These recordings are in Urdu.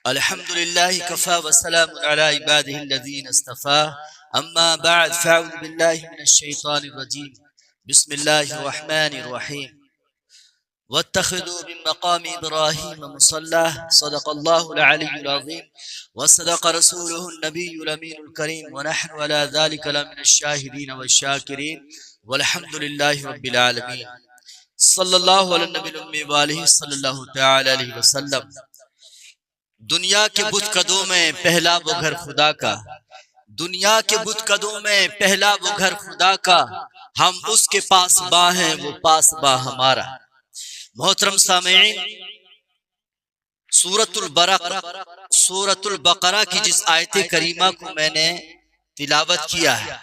الحمد لله كفى وسلام على عباده الذين اصطفى أما بعد فأعوذ بالله من الشيطان الرجيم بسم الله الرحمن الرحيم واتخذوا من مقام إبراهيم مصلى صدق الله العلي العظيم وصدق رسوله النبي الأمين الكريم ونحن على ذلك لمن الشاهدين والشاكرين والحمد لله رب العالمين صلی اللہ علیہ نبی الأمی وآلہ صلی اللہ تعالی علیہ وسلم۔ دنیا کے بت قدوں میں پہلا وہ گھر خدا کا، دنیا کے بت قدوں میں پہلا وہ گھر خدا کا، ہم اس کے پاس با ہیں وہ پاس با ہمارا۔ محترم سامعین، سورۃ البقرہ کی جس آیت کریمہ کو میں نے تلاوت کیا ہے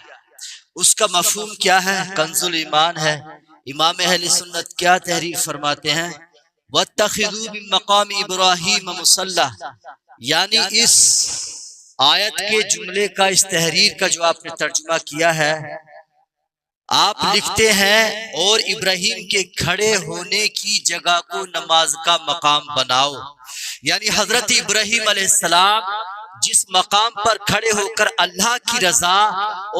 اس کا مفہوم کیا ہے؟ کنز الایمان ہے۔ امام اہل سنت کیا تحریر فرماتے ہیں؟ وَاتَّخِذُوا مِن مَقَامِ إِبْرَاهِيمَ مُصَلَّى، یعنی اس آیت کے جملے کا، اس تحریر کا جو آپ نے ترجمہ کیا ہے، آپ لکھتے ہیں اور ابراہیم کے کھڑے ہونے کی جگہ کو نماز کا مقام بناؤ۔ یعنی حضرت ابراہیم علیہ السلام جس مقام پر کھڑے ہو کر اللہ کی رضا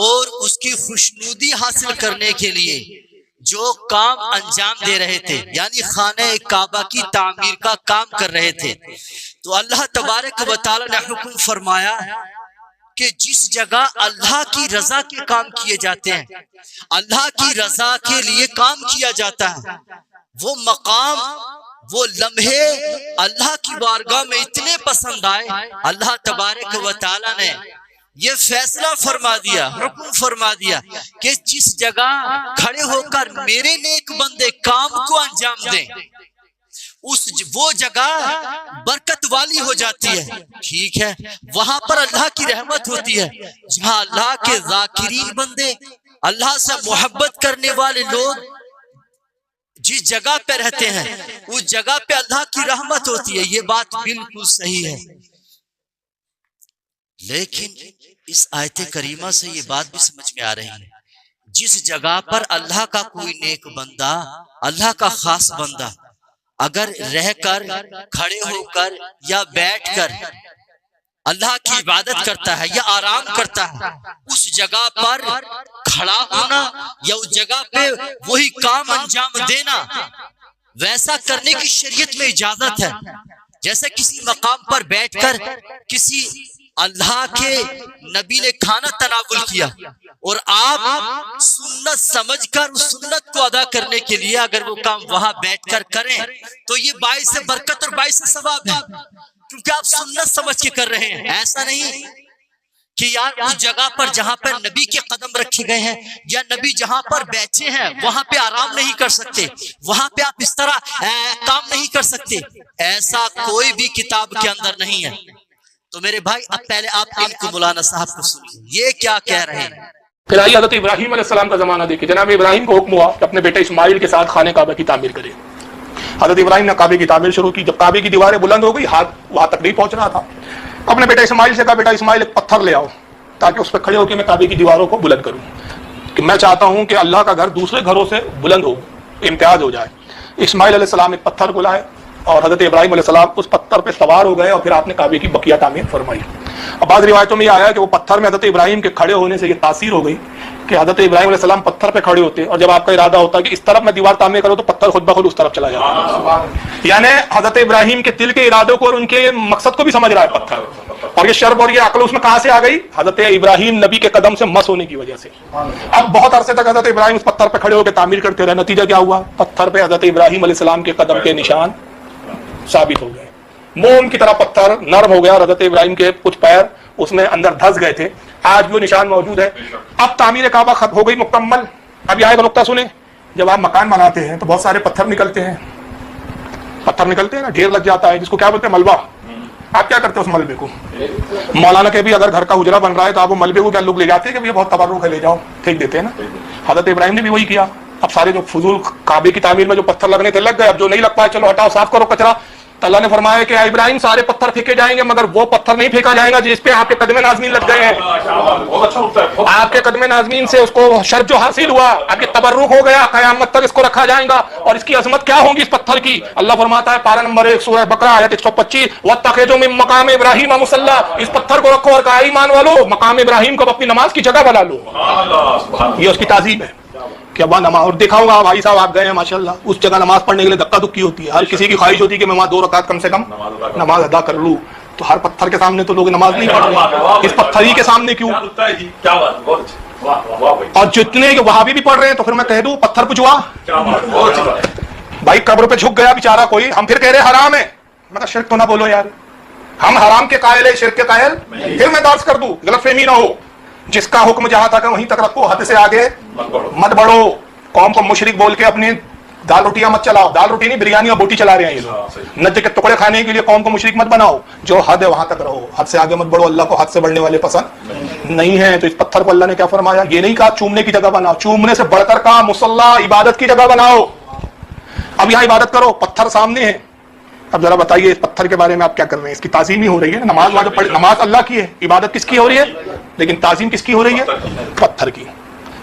اور اس کی خوشنودی حاصل کرنے کے لیے جو کام انجام دے رہے تھے، یعنی خانہ کعبہ کی تعمیر کا کام کر رہے تھے، تو اللہ تبارک و تعالی نے حکم فرمایا کہ جس جگہ اللہ کی رضا کے کام کیے جاتے ہیں، اللہ کی رضا کے لیے کام کیا جاتا ہے، وہ مقام، وہ لمحے اللہ کی بارگاہ میں اتنے پسند آئے، اللہ تبارک و تعالی نے یہ فیصلہ فرما دیا، حکم فرما دیا کہ جس جگہ کھڑے ہو کر میرے نیک بندے کام کو انجام دیں، وہ جگہ برکت والی ہو جاتی ہے۔ ٹھیک ہے، وہاں پر اللہ کی رحمت ہوتی ہے۔ جہاں اللہ کے ذاکرین بندے، اللہ سے محبت کرنے والے لوگ جس جگہ پہ رہتے ہیں اس جگہ پہ اللہ کی رحمت ہوتی ہے، یہ بات بالکل صحیح ہے۔ لیکن اس آیت کریمہ سے یہ بات بھی سمجھ میں آ رہی ہے، جس جگہ پر اللہ کا کوئی نیک بندہ، اللہ کا خاص بندہ اگر رہ کر، کھڑے ہو کر یا بیٹھ کر اللہ کی عبادت کرتا ہے یا آرام کرتا ہے، اس جگہ پر کھڑا ہونا یا اس جگہ پہ وہی کام انجام دینا، ویسا کرنے کی شریعت میں اجازت ہے۔ جیسے کسی مقام پر بیٹھ کر کسی اللہ کے نبی نے کھانا تناول کیا اور آپ سنت سمجھ کر اس سنت کو ادا کرنے کے لیے اگر وہ کام وہاں بیٹھ کر کریں تو یہ باعث برکت اور باعث ثواب ہے، کیونکہ آپ سنت سمجھ کے کر رہے ہیں۔ ایسا نہیں کہ یار اس جگہ پر جہاں پر نبی کے قدم رکھے گئے ہیں یا نبی جہاں پر بیٹھے ہیں وہاں پہ آرام نہیں کر سکتے، وہاں پہ آپ اس طرح کام نہیں کر سکتے، ایسا کوئی بھی کتاب کے اندر نہیں ہے۔ تو میرے بھائی اب پہلے آپ ان کو مولانا صاحب کو سنیے یہ کیا کہہ رہے ہیں۔ پھر آئیے حضرت ابراہیم علیہ السلام کا زمانہ دیکھیں۔ جناب ابراہیم کو حکم ہوا کہ اپنے بیٹے اسماعیل کے ساتھ خانہ کعبہ کی تعمیر کرے۔ حضرت ابراہیم نے کعبے کی تعمیر شروع کی۔ جب کعبے کی دیواریں بلند ہو گئی، ہاتھ وہاں تک نہیں پہنچ رہا تھا، اپنے بیٹے اسماعیل سے کہا بیٹا اسماعیل ایک پتھر لے آؤ تاکہ اس پہ کھڑے ہو کے میں کعبے کی دیواروں کو بلند کروں، کہ میں چاہتا ہوں کہ اللہ کا گھر دوسرے گھروں سے بلند ہو، امتیاز ہو جائے۔ اسماعیل علیہ السلام ایک پتھر کو لائے اور حضرت ابراہیم علیہ السلام اس پتھر پہ سوار ہو گئے اور پھر آپ نے کعبے کی بقیہ تعمیر فرمائی۔ اب بعض روایتوں میں یہ آیا کہ وہ پتھر میں حضرت ابراہیم کے کھڑے ہونے سے یہ تاثیر ہو گئی کہ حضرت ابراہیم علیہ السلام پتھر پہ کھڑے ہوتے اور جب آپ کا ارادہ ہوتا کہ اس طرف میں دیوار تعمیر کروں تو پتھر خود بخود اس طرف چلا جاتا۔ یعنی حضرت ابراہیم کے دل کے ارادوں کو اور ان کے مقصد کو بھی سمجھ رہا ہے پتھر، اور یہ شرب اور یہ عقل اس میں کہاں سے آ گئی؟ حضرت ابراہیم نبی کے قدم سے مس ہونے کی وجہ سے۔ اب بہت عرصے تک حضرت ابراہیم اس پتھر پہ کھڑے ہو کے تعمیر کرتے رہے، نتیجہ کیا ہوا؟ پتھر پہ حضرت ابراہیم علیہ السلام کے قدم کے نشان ثابت ہو گئے، موم کی طرح پتھر نرم ہو گیا اور حضرت ابراہیم کے کچھ پیر اس میں اندر دھس گئے تھے، آج بھی وہ نشان موجود ہے۔ اب تعمیر کعبہ ختم ہو گئی مکمل۔ اب یہاں کا نقطہ سنیں، جب آپ مکان بناتے ہیں تو بہت سارے پتھر نکلتے ہیں، نا، ڈھیر لگ جاتا ہے جس کو کیا بولتے ہیں؟ ملبہ۔ آپ کیا کرتے ہیں اس ملبے کو؟ مولانا کے بھی اگر گھر کا اجرا بن رہا ہے تو آپ وہ ملبے کو کیا لوگ لے جاتے ہیں کہ یہ بہت تبرک ہے، لے جاؤ، پھینک دیتے ہیں نا۔ حضرت ابراہیم نے بھی وہی کیا۔ اب سارے جو فضول کعبے کی تعمیر میں جو پتھر لگنے تھے لگ گئے، اب جو نہیں لگ پائے چلو ہٹاؤ، صاف کرو کچرا، تو اللہ نے فرمایا کہ اے ابراہیم سارے پتھر پھینکے جائیں گے مگر وہ پتھر نہیں پھینکا جائے گا جس پہ آپ کے قدم نازمین لگ گئے ہیں. آپ کے قدم نازمین سے اس کو شرف جو حاصل ہوا, آپ کے تبرک ہو گیا, قیامت تک اس کو رکھا جائے گا. اور اس کی عظمت کیا ہوگی اس پتھر کی؟ اللہ فرماتا ہے پارہ نمبر 1 سورہ بقرہ آیت 125, وَاتَّخِذُوا مِن مَقَامِ إِبْرَاهِيمَ مُصَلًّى, اس پتھر کو رکھو اور کہا ایمان والو مقام ابراہیم کو اپنی نماز کی جگہ بنا لو. یہ اس کی تعظیم ہے کہ اب نماز. اور دیکھا ہوگا بھائی صاحب آپ گئے ہیں ماشاءاللہ, اس جگہ نماز پڑھنے کے لیے دھکا دھکی ہوتی ہے. ہر کسی کی خواہش ہوتی ہے کہ میں وہاں 2 رکعت کم سے کم نماز ادا کر لوں. تو ہر پتھر کے سامنے تو لوگ نماز نہیں پڑھ رہے, اس پتھر ہی کے سامنے کیوں؟ اور جتنے وہابی بھی پڑھ رہے ہیں تو پھر میں کہہ دوں پتھر پچوا بھائی قبر پہ جھک گیا بیچارہ کوئی, ہم پھر کہہ رہے حرام ہے. میں کہا شرک تو نہ بولو یار, ہم حرام کے قائل ہے شرک کے قائل. پھر میں درس کر دوں غلط فہمی نہ ہو. جس کا حکم جہاں تک ہے وہیں تک رکھو, حد سے آگے مت بڑھو. قوم کو مشرک بول کے اپنی دال روٹیاں مت چلاؤ. دال روٹی نہیں بریانی اور بوٹی چلا رہے ہیں یہ لوگ. نجے کے ٹکڑے کھانے کے لیے قوم کو مشرک مت بناؤ. جو حد ہے وہاں تک رہو, حد سے آگے مت بڑھو. اللہ کو حد سے بڑھنے والے پسند نہیں ہیں. تو اس پتھر کو اللہ نے کیا فرمایا؟ یہ نہیں کہا چومنے کی جگہ بناؤ, چومنے سے بڑھ کر کہا مصلی عبادت کی جگہ بناؤ. اب یہاں عبادت کرو, پتھر سامنے ہے. اب ذرا بتائیے اس پتھر کے بارے میں آپ کیا کر رہے ہیں؟ اس کی تعظیم ہی ہو رہی ہے. نماز اللہ کی ہے, عبادت کس کی ہو رہی ہے, لیکن تعظیم کس کی ہو رہی ہے؟ پتھر کی.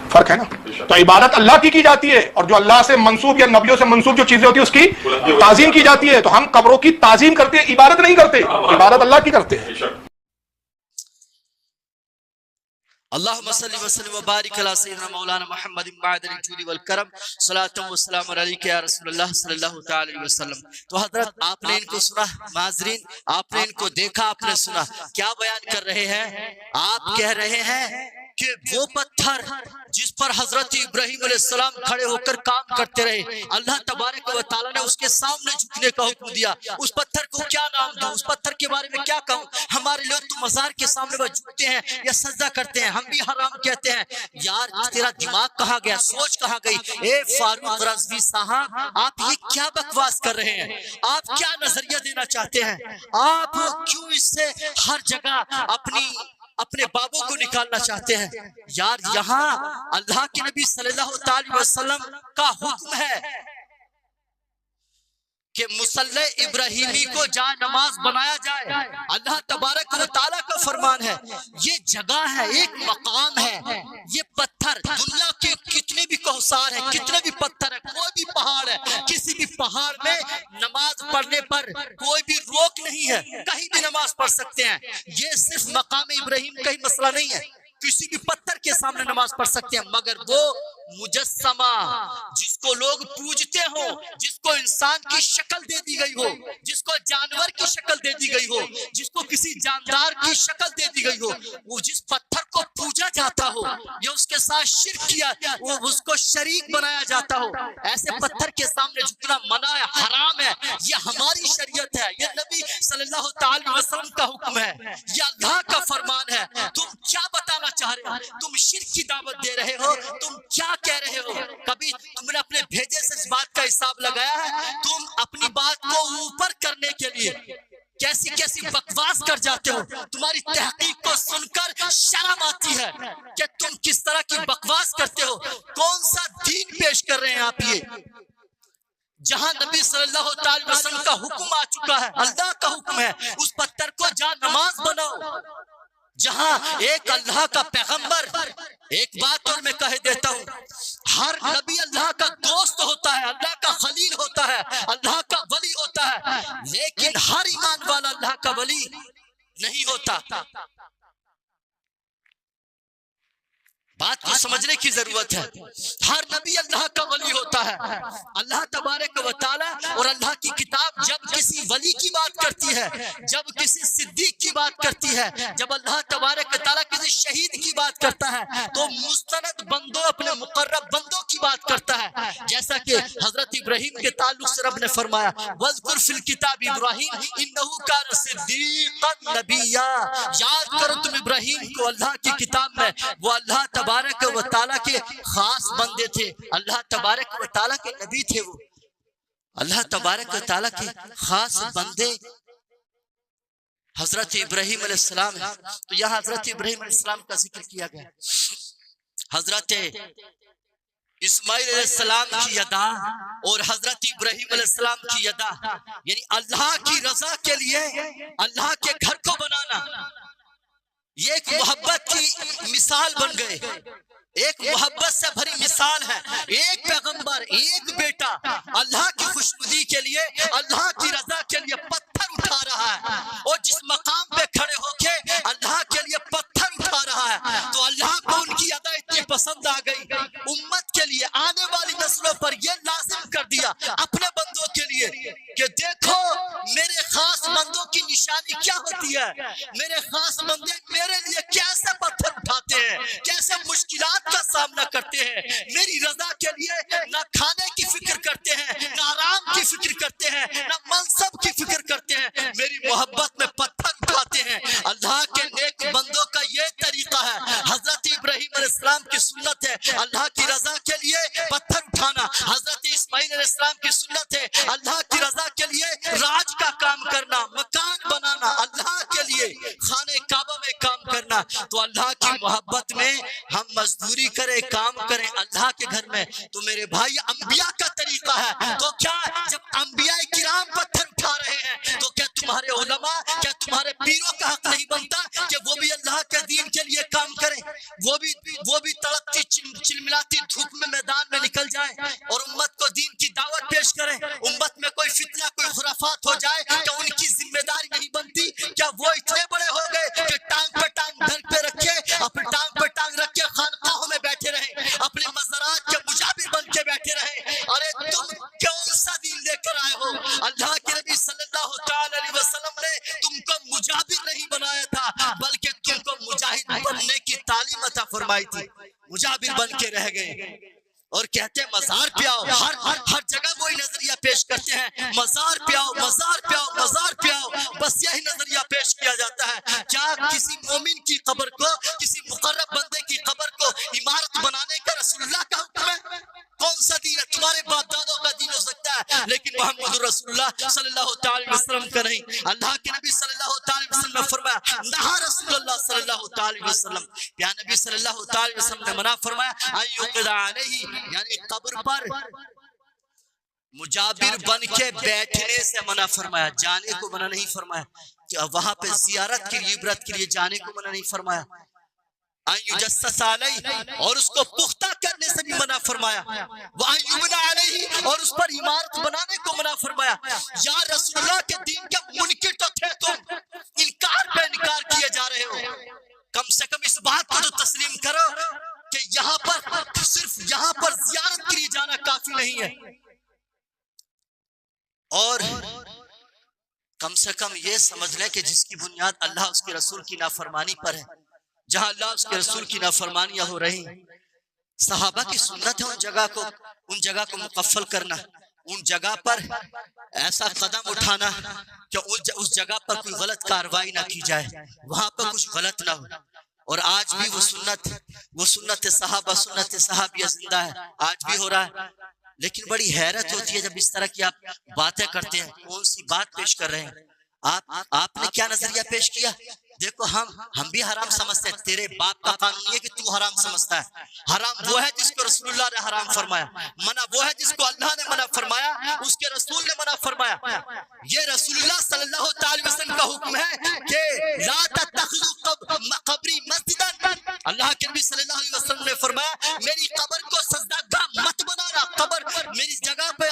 فرق ہے نا. تو عبادت اللہ کی جاتی ہے, اور جو اللہ سے منسوب یا نبیوں سے منسوب جو چیزیں ہوتی ہیں اس کی تعظیم کی جاتی ہے. تو ہم قبروں کی تعظیم کرتے ہیں, عبادت نہیں کرتے. عبادت اللہ کی کرتے ہیں. اللہم صلی وسلم وبارک علی سیدنا مولانا محمد معدن الجود والکرم, صلاۃ و سلام علیک یا رسول اللہ صلی اللہ تعالی علیہ وسلم. تو حضرت آپ نے ان کو سنا, معاذرین آپ نے ان کو دیکھا, آپ نے سنا, کیا بیان کر رہے ہیں؟ آپ کہہ رہے ہیں کہ وہ پتھر جس پر حضرت ابراہیم علیہ السلام کھڑے ہو کر کام کرتے رہے, اللہ تبارک و تعالیٰ نے اس کے سامنے جھکنے کا حکم دیا. اس پتھر کو کیا نام دوں, اس پتھر کے بارے میں کیا کہوں؟ ہمارے لوگ تو مزار کے سامنے وہ جھکتے ہیں یا سجدہ کرتے ہیں, ہم بھی حرام کہتے ہیں. یار تیرا دماغ کہاں گیا, سوچ کہاں گئی؟ اے فاروق رضوی صاحب, آپ یہ کیا بکواس کر رہے ہیں؟ آپ کیا نظریہ دینا چاہتے ہیں؟ آپ کیوں اس سے ہر جگہ اپنے بابوں کو نکالنا چاہتے ہیں؟ یار یہاں اللہ کے نبی صلی اللہ تعالی وسلم کا حکم ہے کہ مصلی ابراہیمی کو جا نماز بنایا جائے. اللہ تبارک و تعالیٰ کا فرمان ہے. یہ جگہ ہے, ایک مقام ہے. یہ پتھر دنیا کے کتنے بھی کوثار ہیں, کتنے بھی پتھر ہیں, کوئی بھی پہاڑ ہے, کسی بھی پہاڑ میں نماز پڑھنے پر کوئی بھی روک نہیں ہے, کہیں بھی نماز پڑھ سکتے ہیں. یہ صرف مقام ابراہیم کا ہی مسئلہ نہیں ہے, کسی بھی پتھر کے سامنے نماز پڑھ سکتے ہیں. مگر وہ مجسمہ جس کو لوگ پوجتے ہو, جس کو انسان کی شکل دے دی گئی ہو, جس کو جانور کی شکل دے دی گئی ہو, جس کو کسی جاندار کی شکل دے دی گئی ہو, وہ جس پتھر کو پوجا جاتا ہو یا اس کے ساتھ شرک کیا, وہ اس کو شریک بنایا جاتا ہو, ایسے پتھر کے سامنے جھکنا منع ہے, حرام ہے. یہ ہماری شریعت ہے, یہ نبی صلی اللہ تعالی وسلم کا حکم ہے, یہ اللہ کا فرمان ہے. تم کیا بتانا چاہ رہے ہو؟ تم شرک کی دعوت دے رہے ہو, تم کیا کہہ رہے ہو؟ کبھی تم نے اپنے بھیجے سے اس بات کا حساب لگایا ہے؟ تم اپنی بات کو اوپر کرنے کے لیے کیسی کیسی بکواس کر جاتے ہو. تمہاری تحقیق کو سن کر شرم آتی ہے کہ تم کس طرح کی بکواس کرتے ہو. کون سا دین پیش کر رہے ہیں آپ؟ یہ جہاں نبی صلی اللہ تعالی وسلم کا حکم آ چکا ہے, اللہ کا حکم ہے, اس پتھر کو جا نماز بناؤ. جہاں ایک اللہ کا پیغمبر, ایک بات اور میں کہہ دیتا ہوں, ہر نبی اللہ کا دوست ہوتا ہے, اللہ کا خلیل ہوتا ہے, اللہ کا ولی ہوتا ہے, لیکن ہر ایمان والا اللہ کا ولی نہیں ہوتا. بات کو سمجھنے کی ضرورت ہے. ہر نبی اللہ کا ولی ہوتا ہے. اللہ تبارک و تعالی اور اللہ کی کتاب جب کسی ولی کی بات کرتی ہے, جب کسی صدیق کی بات کرتی ہے, جب اللہ تبارک و تعالی کسی شہید کی بات کرتا ہے, تو مستند بندوں, اپنے مقرب بندوں کی بات کرتا ہے. جیسا کہ حضرت ابراہیم کے تعلق سے رب نے فرمایا, وَاذْكُرْ فِي الْكِتَابِ إِبْرَاهِيمَ إِنَّهُ كَانَ صِدِّيقًا نَبِيًّا. یاد کرو تم ابراہیم کو اللہ کی کتاب میں, وہ اللہ تبارک و تعالیٰ کے خاص بندے تھے, اللہ تبارک و تعالیٰ کے نبی تھے. وہ اللہ تبارک و تعالیٰ کے خاص بندے حضرت ابراہیم علیہ السلام ہے. تو یہاں حضرت ابراہیم علیہ السلام کا ذکر کیا گیا. حضرت اسماعیل علیہ السلام کی ادا اور حضرت ابراہیم علیہ السلام کی ادا، یعنی اللہ کی رضا کے لیے اللہ کے گھر کو بنانا، یہ ایک محبت کی مثال بن گئے، ایک محبت سے بھری مثال ہے۔ ایک پیغمبر، ایک بیٹا اللہ کی خوشنودی کے لیے، اللہ کی رضا کے لیے پتھر اٹھا رہا ہے، اور جس مقام پہ کھڑے ہو کے اللہ کے لیے پتھر اٹھا رہا ہے، تو اللہ کو ان کی ادا اتنی پسند آ گئی، امت کے لیے، آنے والی نسلوں پر یہ لازم کر دیا اپنے بندوں کے لیے کہ دیکھو میرے خاص بندوں کی نشانی کیا ہوتی ہے، میرے خاص بندے میرے لیے کیسے پتھر اٹھاتے ہیں، کیسے مشکلات کا سامنا کرتے ہیں، میری رضا کے لیے نہ کھانے کی فکر کرتے ہیں، نہ آرام کی فکر کرتے ہیں، نہ منصب کی فکر کرتے ہیں، میری محبت میں پتھر اٹھاتے ہیں۔ اللہ کے نیک بندوں کا یہ طریقہ ہے، حضرت ابراہیم علیہ السلام کی سنت ہے اللہ کی رضا کے لیے پتھر اٹھانا، حضرت اسماعیل علیہ السلام کی سنت ہے اللہ کی رضا کے لیے راج کا کام کرنا، مکان بنانا، اللہ کے لیے خانہ کعبہ میں کام کرنا۔ تو اللہ کی محبت میں ہم مزدوری کریں، کام کریں اللہ کے گھر میں، تو میرے بھائی انبیاء کا طریقہ ہے۔ تو کیا جب انبیاء کرام پتھر اٹھا رہے ہیں تو کیا تمہارے علماء، کیا تمہارے پیروں کا حق نہیں بنتا کہ وہ بھی اللہ کے دین کے لیے کام کریں، وہ بھی تڑپتی چلملاتی دھوپ میں میدان میں نکل جائیں اور امت کو دین کی دعوت پیش کریں؟ امت میں کوئی فتنہ، کوئی خرافات ہو جائے تو ان کی ذمہ داری نہیں بنتی؟ کیا وہ اتنے بڑے ہو گئے کہ ٹانگ پہ ٹانگ گھر پہ رکھے، اپنی ٹانگ پہ ٹانگ رکھ کے خانقاہوں میں بیٹھے رہیں، اپنے مزارات کے مجابر بن کے بیٹھے رہیں؟ ارے تم کون سا دین لے کر آئے ہو؟ اللہ کے نبی صلی اللہ تعالی علیہ وسلم نے تم کو مجابر نہیں بنایا تھا، بلکہ تم کو مجاہد بننے کی تعلیم عطا فرمائی تھی۔ مجابر بن کے رہ گئے اور کہتے ہیں مزار پہ آؤ، ہر جگہ وہی نظریہ پیش کرتے ہیں، مزار پہ آؤ، مزار پہ آؤ، مزار پہ آؤ، بس یہی نظریہ پیش کیا جاتا ہے۔ کیا کسی مومن کی قبر کو، کسی مقرب بندے کی قبر کو عمارت بنانے کا رسول اللہ کا حکم ہے؟ کون سا دین ہے؟ تمہارے باپ دادوں کا دین ہو سکتا ہے لیکن محمد رسول اللہ صلی اللہ تعالی وسلم کا نہیں۔ اللہ کے نبی صلی اللہ تعالی وسلم نے فرمایا، نہا رسول اللہ صلی اللہ تعالی وسلم، یا نبی صلی اللہ تعالی وسلم نے منع فرمایا ان یقضى علیہ، یعنی قبر پر مجابر بن کے بیٹھنے سے منع فرمایا، جانے کو منع نہیں فرمایا، کہ وہاں پہ زیارت کے لیے، عبرت کے لیے جانے کو منع نہیں فرمایا۔ ان یجسس علیہ، اور اس کو پختہ کرنے سے بھی منع فرمایا، وان یبنى علیہ، اور اس پر عمارت بنانے کو منع فرمایا۔ یا رسول اللہ کے دین کے منکر تو تھے تم، انکار پہ انکار کیے جا رہے ہو، کم سے کم اس بات کو تو تسلیم کرو کہ یہاں پر صرف یہاں پر زیارت کے لیے جانا کافی نہیں ہے، اور کم سے کم یہ سمجھ لیں کہ جس کی بنیاد اللہ اس کے رسول کی نافرمانی پر ہے، جہاں اللہ اس کے رسول کی نافرمانیاں ہو رہی ہیں، صحابہ کی سنت ہے ان جگہ کو مقفل کرنا، ان جگہ پر ایسا قدم اٹھانا کہ اس جگہ پر کوئی غلط کاروائی نہ کی جائے، وہاں پر کچھ غلط نہ ہو۔ اور آج بھی وہ سنت صحابہ، سنت صحابیہ زندہ ہے، آج بھی ہو رہا ہے۔ لیکن بڑی حیرت ہوتی ہے جب اس طرح کی آپ باتیں کرتے ہیں۔ کون سی بات پیش کر رہے ہیں آپ نے کیا نظریہ پیش کیا؟ دیکھو ہم بھی حرام سمجھتے ہیں، تیرے باپ کا قانون یہ کہ تو حرام سمجھتا ہے۔ حرام وہ ہے جس کو رسول اللہ نے حرام فرمایا، منع وہ ہے جس کو اللہ نے منع فرمایا، اس کے رسول نے منع فرمایا۔ یہ رسول اللہ صلی اللہ تعالی وسلم کا حکم ہے کہ لا تتخذوا قبری مسجدا، اللہ کے نبی صلی اللہ علیہ وسلم نے فرمایا میری قبر کو سجدہ گاہ مت بنانا، میری جگہ پہ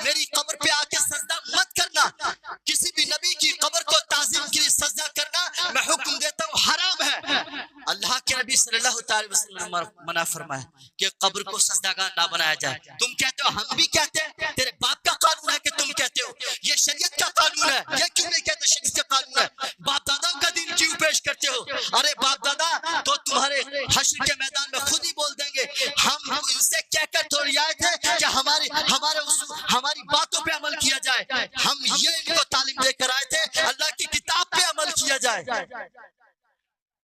میری قبر پہ آ کے سجدہ مت کرنا، کسی بھی نبی کی قبر کو تعظیم کے لیے سجدہ کرنا میں حکم دیتا ہوں حرام ہے۔ اللہ کے نبی صلی اللہ تعالی وسلم نے منع فرمایا کہ قبر کو سجدہ گاہ نہ بنایا جائے۔ تم کہتے ہو، ہم بھی کہتے ہیں، تیرے باپ کا قانون ہے کہ تم کہتے ہو یہ شریعت کا قانون ہے، یہ کیوں نہیں کہتے شریعت کا قانون ہے؟ باپ دادا کا دین کیوں پیش کرتے ہو؟ ارے باپ دادا تو تمہارے حشر کے میدان میں خود ہی بول دیں گے، ہم ان سے کہہ کر تھوڑی آئے تھے کہ ہماری